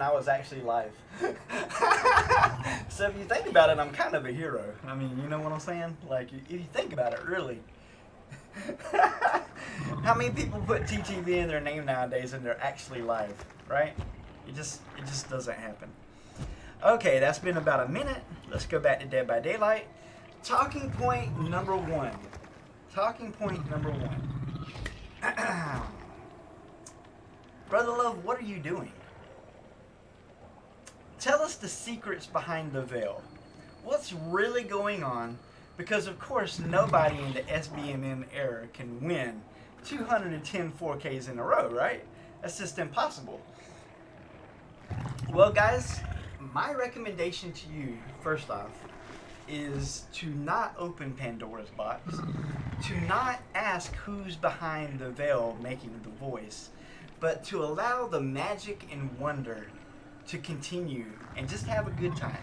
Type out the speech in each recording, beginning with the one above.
and I was actually live. So if you think about it, I'm kind of a hero. I mean, you know what I'm saying? Like, if you think about it, really. How many people put TTV in their name nowadays and they're actually live, right? It just doesn't happen. Okay, that's been about a minute. Let's go back to Dead by Daylight. Talking point number one. Talking point number one. Brother Love, what are you doing? Tell us the secrets behind the veil. What's really going on? Because of course nobody in the SBMM era can win 210 4Ks in a row, right? That's just impossible. Well guys, my recommendation to you, first off, is to not open Pandora's box, to not ask who's behind the veil making the voice, but to allow the magic and wonder to continue and just have a good time.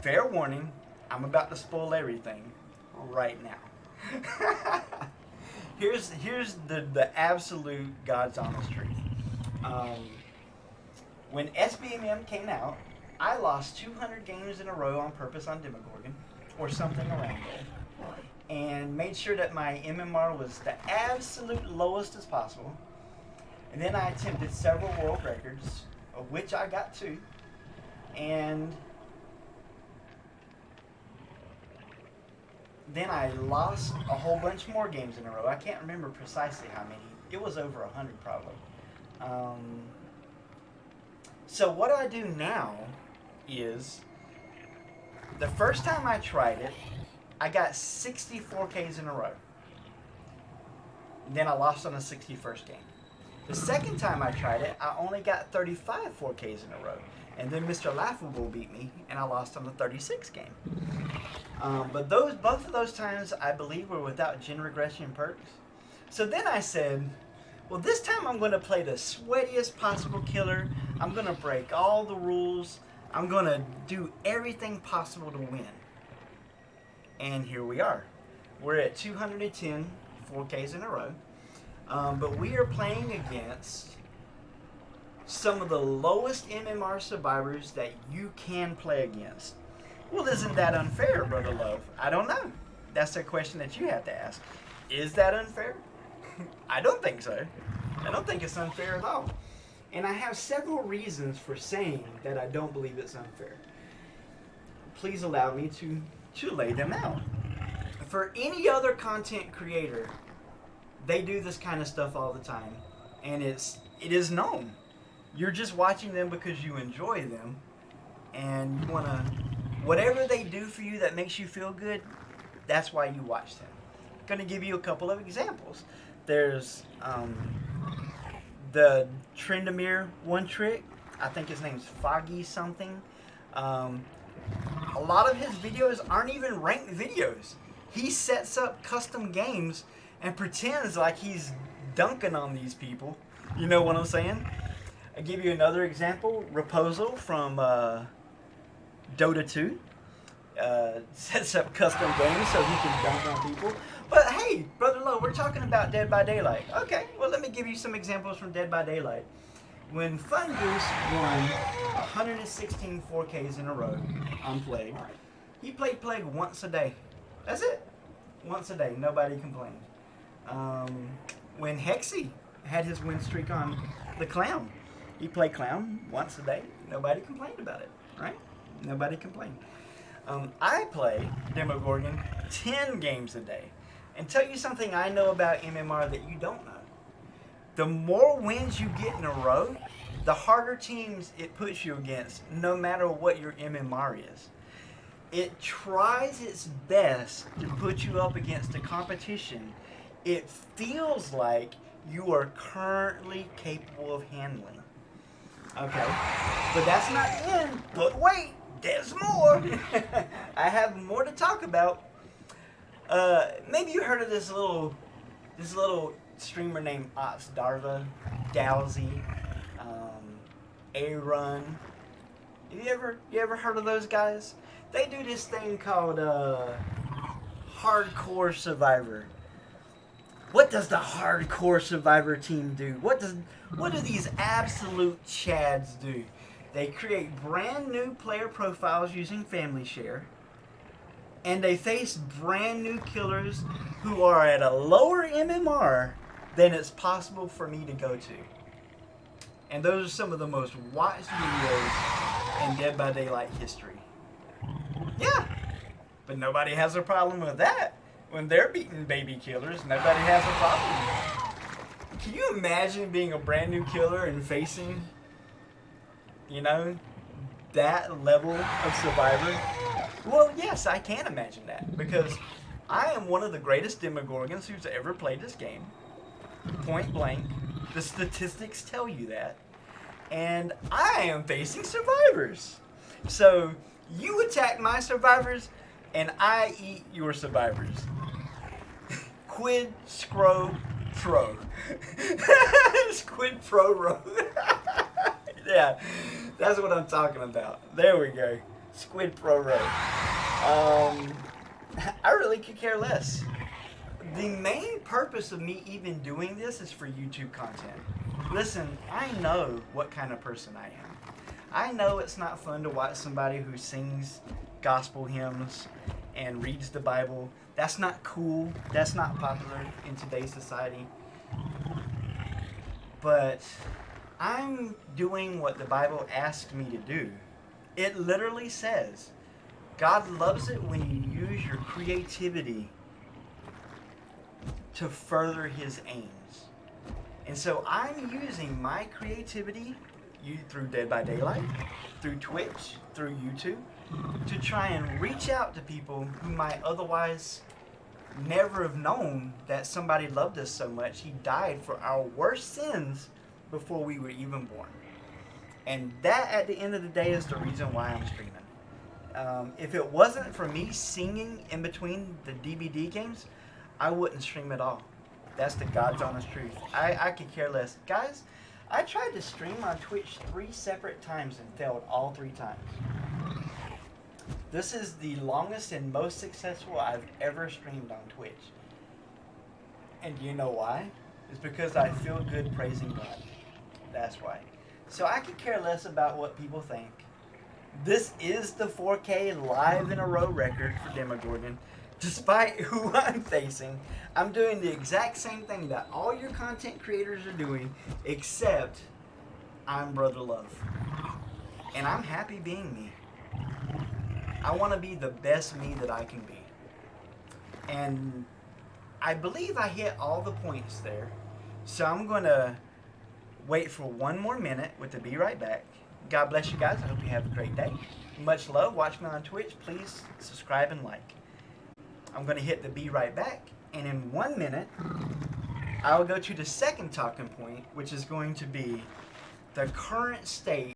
Fair warning, I'm about to spoil everything right now. here's the absolute God's honest truth. When SBMM came out, I lost 200 games in a row on purpose on Demogorgon, or something around there, and made sure that my MMR was the absolute lowest as possible. And then I attempted several world records, of which I got 2, and then I lost a whole bunch more games in a row. I can't remember precisely how many. It was over 100 probably. So what I do now is, the first time I tried it, I got 64 Ks in a row. Then I lost on the 61st game. The second time I tried it, I only got 35 4Ks in a row. And then Mr. Laughable beat me, and I lost on the 36th game. But both of those times, I believe, were without gen regression perks. So then I said, well, this time I'm going to play the sweatiest possible killer. I'm going to break all the rules. I'm going to do everything possible to win. And here we are. We're at 210 4Ks in a row. But we are playing against some of the lowest MMR survivors that you can play against. Well, isn't that unfair, Brother Love? I don't know. That's a question that you have to ask. Is that unfair? I don't think so. I don't think it's unfair at all. And I have several reasons for saying that I don't believe it's unfair. Please allow me to lay them out. For any other content creator, they do this kind of stuff all the time, and it is known. You're just watching them because you enjoy them, and you want to, whatever they do for you that makes you feel good, that's why you watch them. I'm going to give you a couple of examples. There's the Trendamere One Trick. I think his name's Foggy something. A lot of his videos aren't even ranked videos. He sets up custom games and pretends like he's dunking on these people. You know what I'm saying? I'll give you another example. Raposo from Dota 2 sets up custom games so he can dunk on people. But hey, Brother Lowe, we're talking about Dead by Daylight. Okay, well let me give you some examples from Dead by Daylight. When Fun Goose won 116 4Ks in a row on Plague, he played Plague once a day. That's it. Once a day. Nobody complained. When Hexy had his win streak on the Clown, he played Clown once a day. Nobody complained about it, right? Nobody complained. I play Demogorgon 10 games a day. And tell you something I know about MMR that you don't know. The more wins you get in a row, the harder teams it puts you against, no matter what your MMR is. It tries its best to put you up against a competition it feels like you are currently capable of handling. Okay, but that's not the end. But wait, there's more. I have more to talk about. Maybe you heard of this little streamer named Ox Darva, Dowsy, A-Run. You ever heard of those guys? They do this thing called Hardcore Survivor. What does the hardcore Survivor team do? What do these absolute chads do? They create brand new player profiles using Family Share, and they face brand new killers who are at a lower MMR than it's possible for me to go to. And those are some of the most watched videos in Dead by Daylight history. Yeah, but nobody has a problem with that. When they're beating baby killers, nobody has a problem. Can you imagine being a brand new killer and facing, that level of Survivor? Well, yes, I can imagine that, because I am one of the greatest Demogorgons who's ever played this game. Point blank. The statistics tell you that. And I am facing survivors. So, you attack my survivors, and I eat your survivors. Quid scro pro. Squid pro ro. Yeah, that's what I'm talking about. There we go. Squid pro ro. I really could care less. The main purpose of me even doing this is for YouTube content. Listen, I know what kind of person I am. I know it's not fun to watch somebody who sings gospel hymns and reads the Bible. That's not cool. That's not popular in today's society. But I'm doing what the Bible asked me to do. It literally says, God loves it when you use your creativity to further his aims. And so I'm using my creativity through Dead by Daylight, through Twitch, through YouTube, to try and reach out to people who might otherwise never have known that somebody loved us so much. He died for our worst sins before we were even born. And that, at the end of the day, is the reason why I'm streaming. If it wasn't for me singing in between the DBD games, I wouldn't stream at all. That's the God's honest truth. I could care less. Guys, I tried to stream on Twitch 3 separate times and failed all 3 times. This is the longest and most successful I've ever streamed on Twitch. And do you know why? It's because I feel good praising God. That's why. So I could care less about what people think. This is the 4K live in a row record for Demogorgon. Despite who I'm facing, I'm doing the exact same thing that all your content creators are doing, except I'm Brother Love. And I'm happy being me. I want to be the best me that I can be. And I believe I hit all the points there. So I'm going to wait for 1 more minute with the Be Right Back. God bless you guys. I hope you have a great day. Much love. Watch me on Twitch. Please subscribe and like. I'm going to hit the Be Right Back. And in 1 minute, I'll go to the second talking point, which is going to be the current state